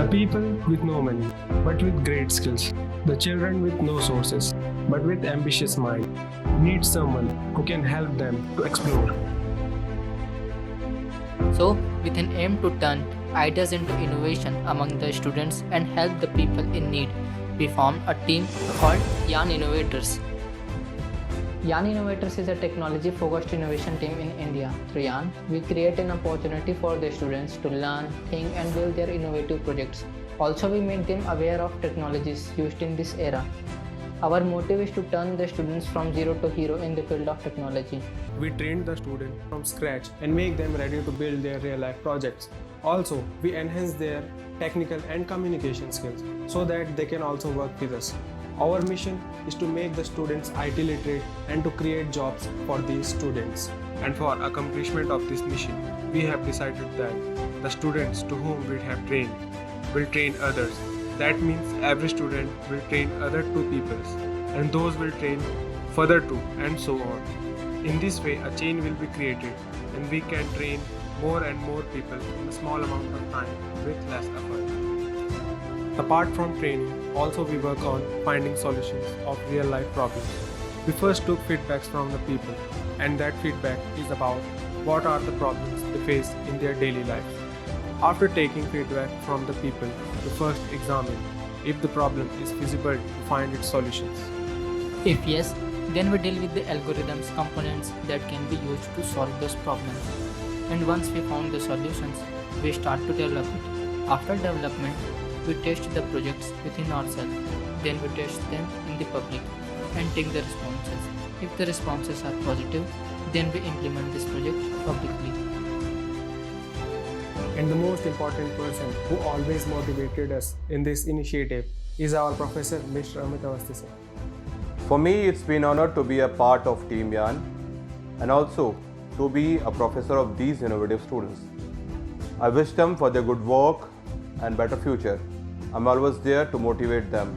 The people with no money, but with great skills. The children with no sources, but with ambitious mind, need someone who can help them to explore. So, with an aim to turn ideas into innovation among the students and help the people in need, we formed a team called YAN Innovators. YAN Innovators is a technology-focused innovation team in India. Through YAN, we create an opportunity for the students to learn, think and build their innovative projects. Also, we make them aware of technologies used in this era. Our motive is to turn the students from zero to hero in the field of technology. We train the student from scratch and make them ready to build their real-life projects. Also, we enhance their technical and communication skills so that they can also work with us. Our mission is to make the students IT literate and to create jobs for these students. And for accomplishment of this mission, we have decided that the students to whom we have trained will train others. That means every student will train other 2 people and those will train further 2 and so on. In this way, a chain will be created and we can train more and more people in a small amount of time with less effort. Apart from training, also we work on finding solutions of real life problems. We first took feedbacks from the people and that feedback is about what are the problems they face in their daily lives. After taking feedback from the people, we first examine if the problem is feasible to find its solutions. If yes, then we deal with the algorithms components that can be used to solve those problems. And once we found the solutions, we start to develop it. After development, we test the projects within ourselves. Then we test them in the public and take the responses. If the responses are positive, then we implement this project publicly. And the most important person who always motivated us in this initiative is our professor, Mr. Amit Awasthi sir. For me, it's been an honor to be a part of Team YAN and also to be a professor of these innovative students. I wish them for their good work and better future. I'm always there to motivate them.